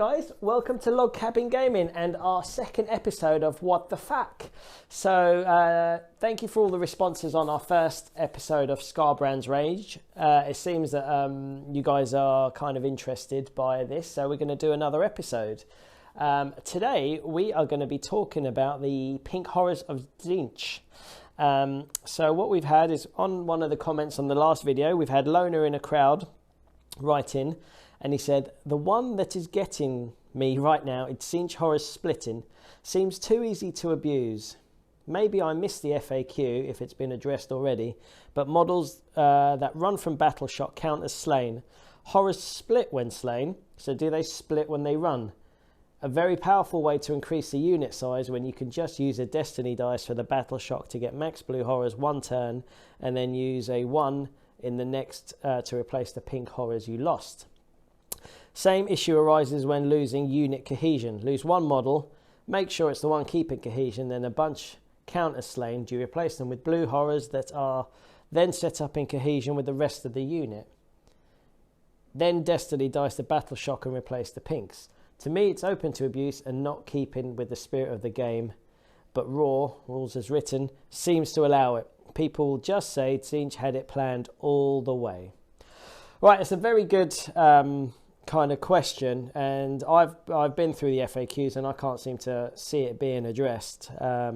guys, welcome to Log Cabin Gaming and our second episode of What the Fuck. So thank you for all the responses on our first episode of Scarbrand's Rage. It seems that you guys are kind of interested by this, so we're going to do another episode. Today we are going to be talking about the Pink Horrors of Tzeentch. So what we've had is, on one of the comments on the last video, we've had Loner in a Crowd write in, and he said, the one that is getting me right now is Tzeentch Horrors Splitting. Seems too easy to abuse. Maybe I missed the FAQ if it's been addressed already, but models that run from battle shock count as slain. Horrors split when slain, so do they split when they run? A very powerful way to increase the unit size when you can just use a destiny dice for the battle shock to get max blue horrors one turn, and then use a 1 in the next to replace the pink horrors you lost. Same issue arises when losing unit cohesion. Lose one model, make sure it's the one keeping cohesion, then a bunch count as slain. Do you replace them with blue horrors that are then set up in cohesion with the rest of the unit? Then destiny dice the battle shock and replace the pinks. To me, it's open to abuse and not keeping with the spirit of the game, but Raw, rules as written, seems to allow it. People just say Tzeentch had it planned all the way. Right, it's a very good kind of question, and I've been through the FAQs and I can't seem to see it being addressed. But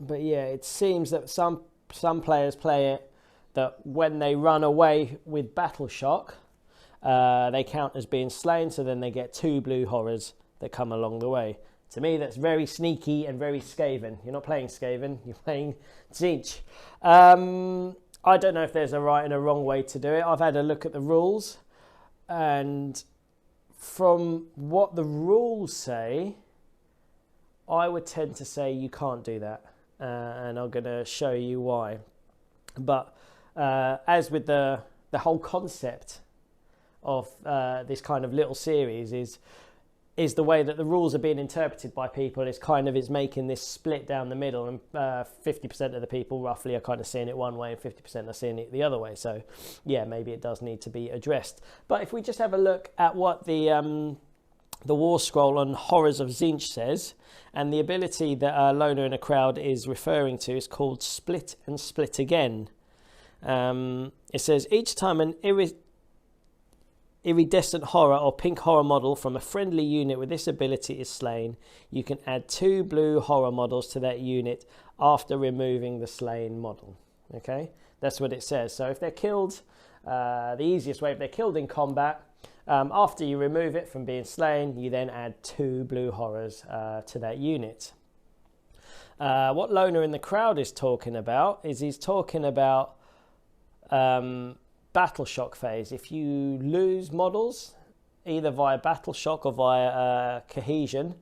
yeah, it seems that some players play it that when they run away with battle shock, they count as being slain, so then they get 2 blue horrors that come along the way. To me, that's very sneaky and very Skaven. You're not playing Skaven, you're playing Tzeentch. I don't know if there's a right and a wrong way to do it. I've had a look at the rules, and from what the rules say, I would tend to say you can't do that, and I'm going to show you why. But as with the whole concept of this kind of little series is the way that the rules are being interpreted by people is making this split down the middle, and 50% of the people roughly are kind of seeing it one way and 50% are seeing it the other way. So yeah, maybe it does need to be addressed. But if we just have a look at what the War Scroll on Horrors of Tzeentch says, and the ability that Loner in a Crowd is referring to is called Split and Split Again. It says, each time an iridescent horror or pink horror model from a friendly unit with this ability is slain, you can add 2 blue horror models to that unit after removing the slain model. Okay, that's what it says. So if they're killed, the easiest way, if they're killed in combat, after you remove it from being slain, you then add 2 blue horrors to that unit. What Loner in the Crowd is talking about is he's talking about battle shock phase. If you lose models either via battle shock or via cohesion,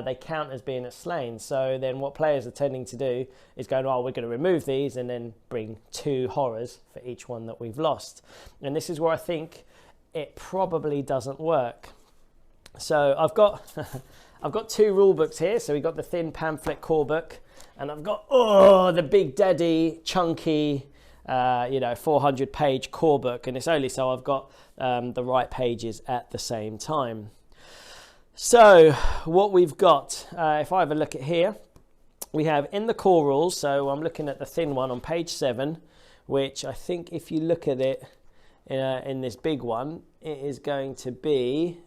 they count as being slain. So then what players are tending to do is going, oh, we're going to remove these and then bring 2 horrors for each one that we've lost. And this is where I think it probably doesn't work. So I've got I've got 2 rule books here. So we've got the thin pamphlet core book, and I've got the big daddy chunky 400-page core book, and it's only so I've got the right pages at the same time. So what we've got, if I have a look at here, we have in the core rules, so I'm looking at the thin one on page 7, which I think if you look at it in this big one, it is going to be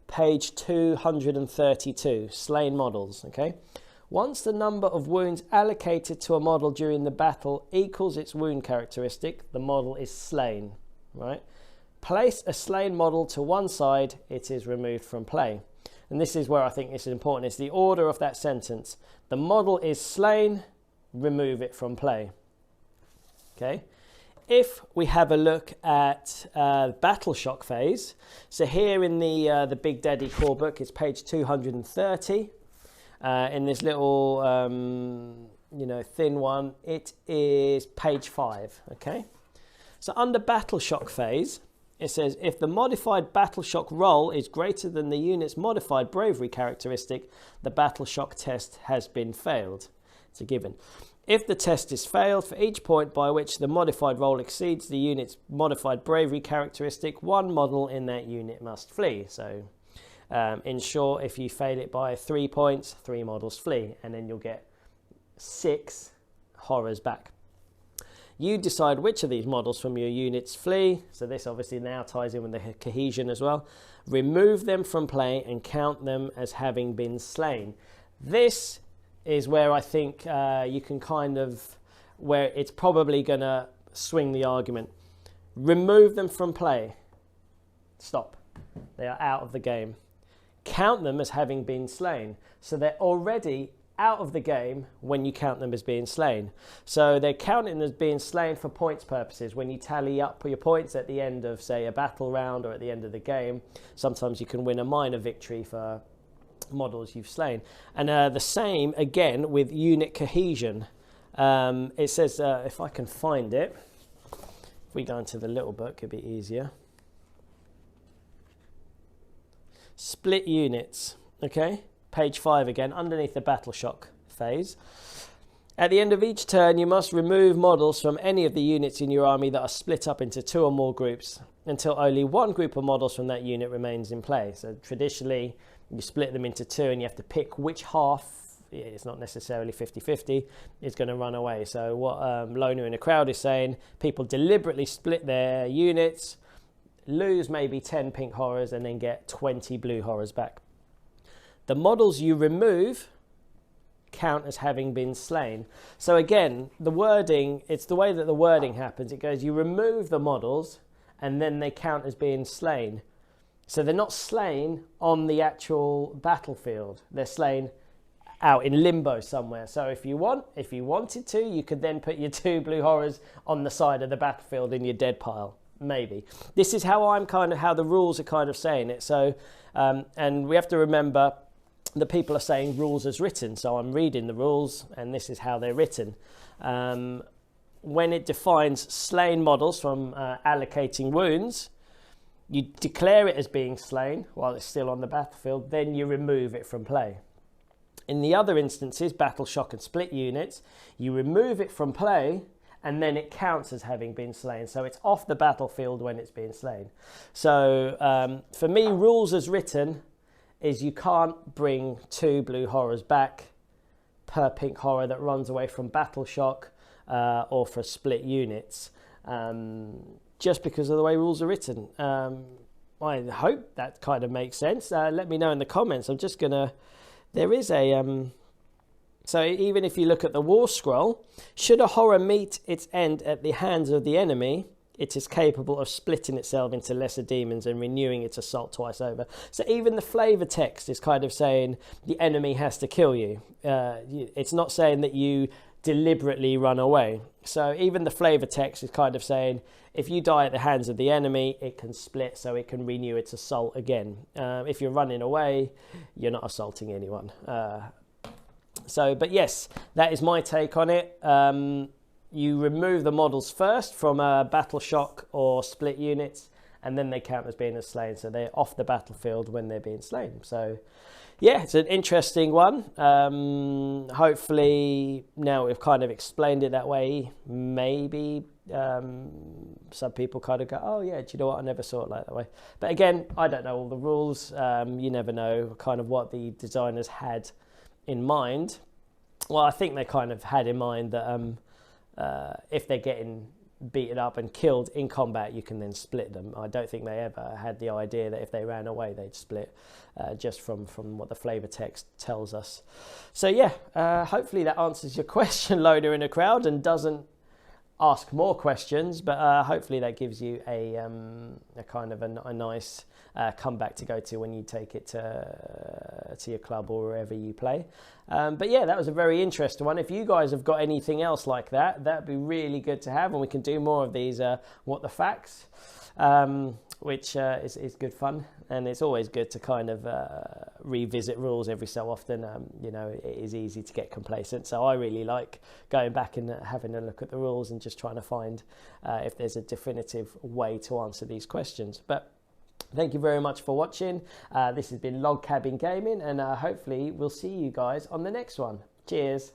page 232, slain models. Okay, once the number of wounds allocated to a model during the battle equals its wound characteristic, the model is slain. Right, place a slain model to one side, it is removed from play. And this is where I think this is important. It's the order of that sentence. The model is slain, remove it from play. Okay. If we have a look at battle shock phase, so here in the Big Daddy core book, it's page 230. In this little thin one, it is page 5. Okay, so under battle shock phase, it says if the modified battle shock roll is greater than the unit's modified bravery characteristic, the battle shock test has been failed. It's a given. If the test is failed, for each point by which the modified roll exceeds the unit's modified bravery characteristic, one model in that unit must flee. So in short, if you fail it by 3 points, 3 models flee, and then you'll get 6 horrors back. You decide which of these models from your units flee. So this obviously now ties in with the cohesion as well. Remove them from play and count them as having been slain. This is where I think you can kind of, where it's probably going to swing the argument. Remove them from play. Stop. They are out of the game. Count them as having been slain. So they're already out of the game when you count them as being slain. So they're counting as being slain for points purposes. When you tally up your points at the end of, say, a battle round or at the end of the game, sometimes you can win a minor victory for models you've slain. And the same again with unit cohesion. It says, if I can find it, if we go into the little book, it'd be easier. Split units, okay? Page 5 again, underneath the battle shock phase. At the end of each turn, you must remove models from any of the units in your army that are split up into 2 or more groups until only one group of models from that unit remains in play. So traditionally, you split them into 2 and you have to pick which half, it's not necessarily 50-50, is going to run away. So what Loner in the crowd is saying, people deliberately split their units, lose maybe 10 pink horrors and then get 20 blue horrors back. The models you remove count as having been slain. So again, the wording, it's the way that the wording happens. It goes, you remove the models and then they count as being slain. So they're not slain on the actual battlefield. They're slain out in limbo somewhere. So if you wanted to, you could then put your 2 blue horrors on the side of the battlefield in your dead pile. Maybe. This is how how the rules are kind of saying it. So, and we have to remember the people are saying rules as written. So I'm reading the rules and this is how they're written. When it defines slain models from allocating wounds, you declare it as being slain while it's still on the battlefield, then you remove it from play. In the other instances, battle shock and split units, you remove it from play and then it counts as having been slain. So it's off the battlefield when it's being slain. So for me, rules as written is you can't bring 2 blue horrors back per pink horror that runs away from battle shock or for split units, just because of the way rules are written. I hope that kind of makes sense. Let me know in the comments. I'm just gonna, there is a so even if you look at the war scroll, should a horror meet its end at the hands of the enemy, it is capable of splitting itself into lesser demons and renewing its assault twice over. So even the flavor text is kind of saying the enemy has to kill you. It's not saying that you deliberately run away. So even the flavor text is kind of saying if you die at the hands of the enemy, it can split so it can renew its assault again. If you're running away, you're not assaulting anyone. But yes, that is my take on it. You remove the models first from battle shock or split units, and then they count as being slain. So they're off the battlefield when they're being slain. So yeah, it's an interesting one. Hopefully now we've kind of explained it that way. Maybe some people kind of go, oh yeah, do you know what? I never saw it like that way. But again, I don't know all the rules. You never know kind of what the designers had in mind. Well, I think they kind of had in mind that if they're getting beaten up and killed in combat, you can then split them. I don't think they ever had the idea that if they ran away, they'd split, just from what the flavor text tells us. So yeah, hopefully that answers your question, Loner in a crowd, and doesn't ask more questions, but hopefully that gives you a kind of a nice comeback to go to when you take it to your club or wherever you play. But yeah, that was a very interesting one. If you guys have got anything else like that, that'd be really good to have, and we can do more of these What the Facts, which is good fun, and it's always good to kind of revisit rules every so often. You know, it is easy to get complacent, so I really like going back and having a look at the rules and just trying to find if there's a definitive way to answer these questions. But thank you very much for watching. This has been Log Cabin Gaming, and hopefully we'll see you guys on the next one. Cheers.